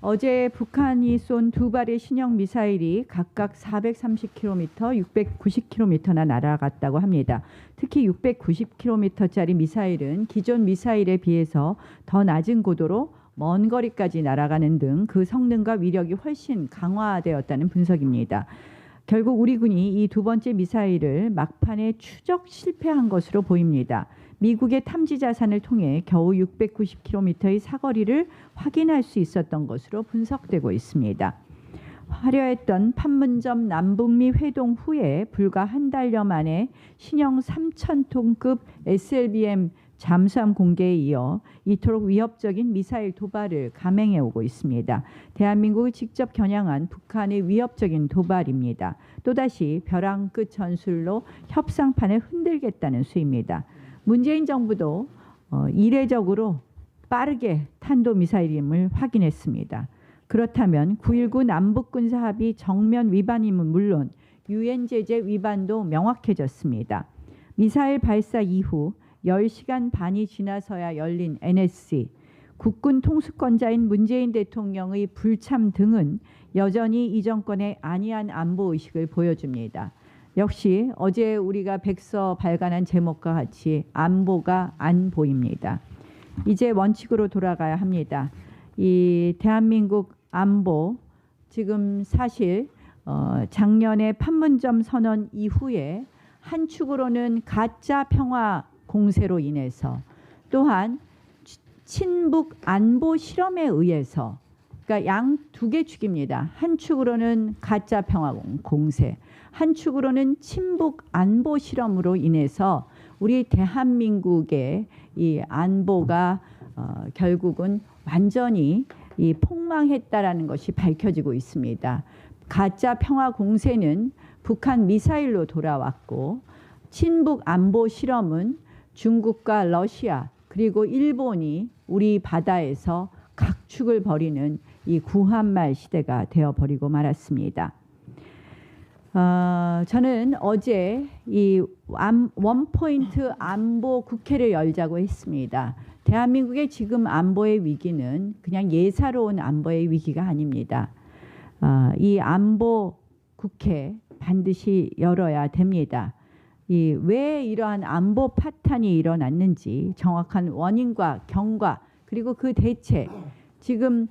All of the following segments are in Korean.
어제 북한이 쏜 두 발의 신형 미사일이 각각 430km, 690km나 날아갔다고 합니다. 특히 690km짜리 미사일은 기존 미사일에 비해서 더 낮은 고도로 먼 거리까지 날아가는 등 그 성능과 위력이 훨씬 강화되었다는 분석입니다. 결국 우리 군이 이 두 번째 미사일을 막판에 추적 실패한 것으로 보입니다. 미국의 탐지 자산을 통해 겨우 690km의 사거리를 확인할 수 있었던 것으로 분석되고 있습니다. 화려했던 판문점 남북미 회동 후에 불과 한 달여 만에 신형 3,000톤급 SLBM 잠수함 공개에 이어 이토록 위협적인 미사일 도발을 감행해 오고 있습니다. 대한민국을 직접 겨냥한 북한의 위협적인 도발입니다. 또다시 벼랑 끝 전술로 협상판을 흔들겠다는 수입니다. 문재인 정부도 이례적으로 빠르게 탄도미사일임을 확인했습니다. 그렇다면 9.19 남북군사합의 정면 위반임은 물론 유엔 제재 위반도 명확해졌습니다. 미사일 발사 이후 10시간 반이 지나서야 열린 NSC, 국군 통수권자인 문재인 대통령의 불참 등은 여전히 이 정권의 안이한 안보의식을 보여줍니다. 역시 어제 우리가 백서 발간한 제목과 같이 안보가 안 보입니다. 이제 원칙으로 돌아가야 합니다. 이 대한민국 안보 지금 사실 작년에 판문점 선언 이후에 한 축으로는 가짜 평화 공세로 인해서 또한 친북 안보 실험에 의해서 그러니까 양 두 개 축입니다. 한 축으로는 가짜 평화 공세, 한 축으로는 친북 안보 실험으로 인해서 우리 대한민국의 이 안보가 결국은 완전히 이 폭망했다라는 것이 밝혀지고 있습니다. 가짜 평화 공세는 북한 미사일로 돌아왔고 친북 안보 실험은 중국과 러시아 그리고 일본이 우리 바다에서 각축을 벌이는 이 구한말 시대가 되어버리고 말았습니다. 저는 어제 이 원포인트 안보 국회를 열자고 했습니다. 대한민국의 지금 안보의 위기는 그냥 예사로운 안보의 위기가 아닙니다. 이 안보 국회 반드시 열어야 됩니다. 왜 이러한 안보 파탄이 일어났는지 정확한 원인과 경과 그리고 그 대책, 지금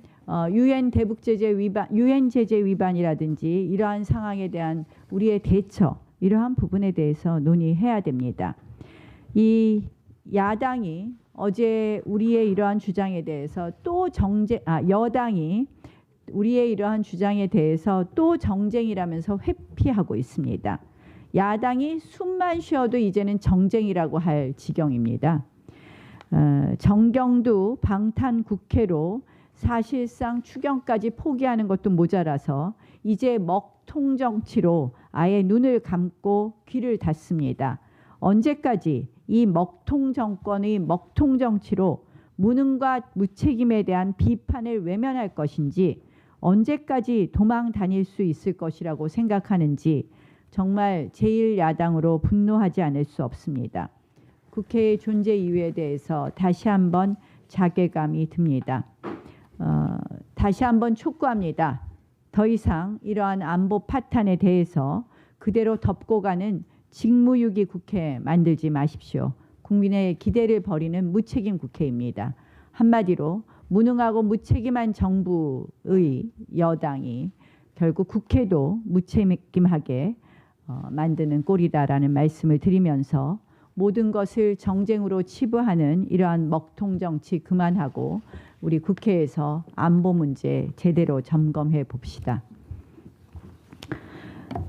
유엔 대북 제재 위반, 유엔 제재 위반이라든지 이러한 상황에 대한 우리의 대처, 이러한 부분에 대해서 논의해야 됩니다. 이 야당이 어제 우리의 이러한 주장에 대해서 또 여당이 우리의 이러한 주장에 대해서 또 정쟁이라면서 회피하고 있습니다. 야당이 숨만 쉬어도 이제는 정쟁이라고 할 지경입니다. 정경두 방탄 국회로 사실상 추경까지 포기하는 것도 모자라서 이제 먹통 정치로 아예 눈을 감고 귀를 닫습니다. 언제까지 이 먹통 정권의 먹통 정치로 무능과 무책임에 대한 비판을 외면할 것인지, 언제까지 도망 다닐 수 있을 것이라고 생각하는지 정말 제1야당으로 분노하지 않을 수 없습니다. 국회의 존재 이유에 대해서 다시 한번 자괴감이 듭니다. 다시 한번 촉구합니다. 더 이상 이러한 안보 파탄에 대해서 그대로 덮고 가는 직무유기 국회 만들지 마십시오. 국민의 기대를 버리는 무책임 국회입니다. 한마디로 무능하고 무책임한 정부의 여당이 결국 국회도 무책임하게 만드는 꼴이다라는 말씀을 드리면서 모든 것을 정쟁으로 치부하는 이러한 먹통 정치 그만하고 우리 국회에서 안보 문제 제대로 점검해 봅시다.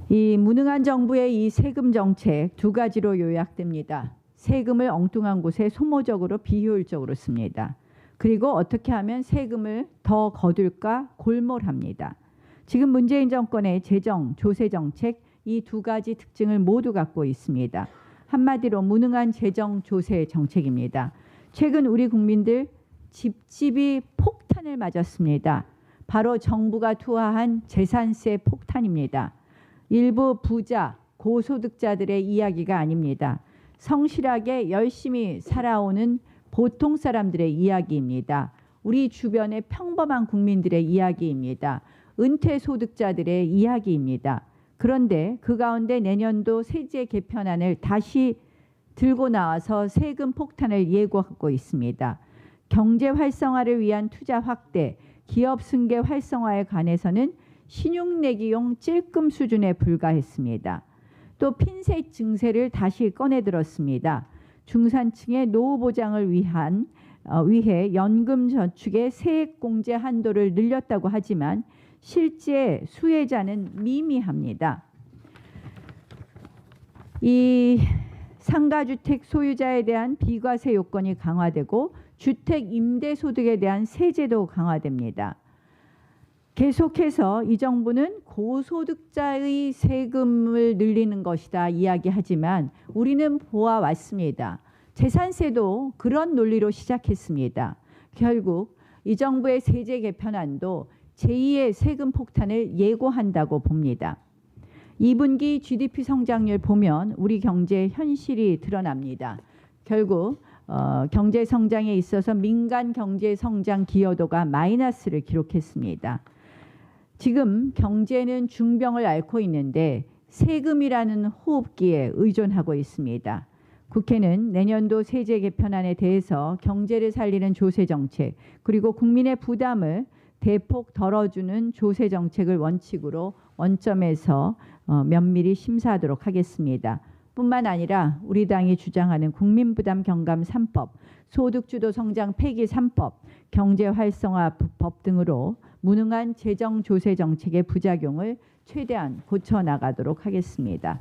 이 무능한 정부의 이 세금 정책 두 가지로 요약됩니다. 세금을 엉뚱한 곳에 소모적으로 비효율적으로 씁니다. 그리고 어떻게 하면 세금을 더 거둘까 골몰합니다. 지금 문재인 정권의 재정, 조세 정책 이 두 가지 특징을 모두 갖고 있습니다. 한마디로 무능한 재정 조세 정책입니다. 최근 우리 국민들 집집이 폭탄을 맞았습니다. 바로 정부가 투하한 재산세 폭탄입니다. 일부 부자, 고소득자들의 이야기가 아닙니다. 성실하게 열심히 살아오는 보통 사람들의 이야기입니다. 우리 주변의 평범한 국민들의 이야기입니다. 은퇴 소득자들의 이야기입니다. 그런데 그 가운데 내년도 세제 개편안을 다시 들고 나와서 세금 폭탄을 예고하고 있습니다. 경제 활성화를 위한 투자 확대, 기업 승계 활성화에 관해서는 신용 내기용 찔끔 수준에 불과했습니다. 또 핀셋 증세를 다시 꺼내들었습니다. 중산층의 노후 보장을 위해 연금 저축의 세액 공제 한도를 늘렸다고 하지만 실제 수혜자는 미미합니다. 이 상가주택 소유자에 대한 비과세 요건이 강화되고 주택 임대소득에 대한 세제도 강화됩니다. 계속해서 이 정부는 고소득자의 세금을 늘리는 것이다 이야기하지만 우리는 보아왔습니다. 재산세도 그런 논리로 시작했습니다. 결국 이 정부의 세제 개편안도 제2의 세금 폭탄을 예고한다고 봅니다. 2분기 GDP 성장률 보면 우리 경제 현실이 드러납니다. 결국 경제 성장에 있어서 민간 경제 성장 기여도가 마이너스를 기록했습니다. 지금 경제는 중병을 앓고 있는데 세금이라는 호흡기에 의존하고 있습니다. 국회는 내년도 세제 개편안에 대해서 경제를 살리는 조세 정책 그리고 국민의 부담을 대폭 덜어주는 조세 정책을 원칙으로 원점에서 면밀히 심사하도록 하겠습니다. 뿐만 아니라 우리 당이 주장하는 국민부담 경감 3법, 소득주도 성장 폐기 3법, 경제 활성화 법 등으로 무능한 재정 조세 정책의 부작용을 최대한 고쳐나가도록 하겠습니다.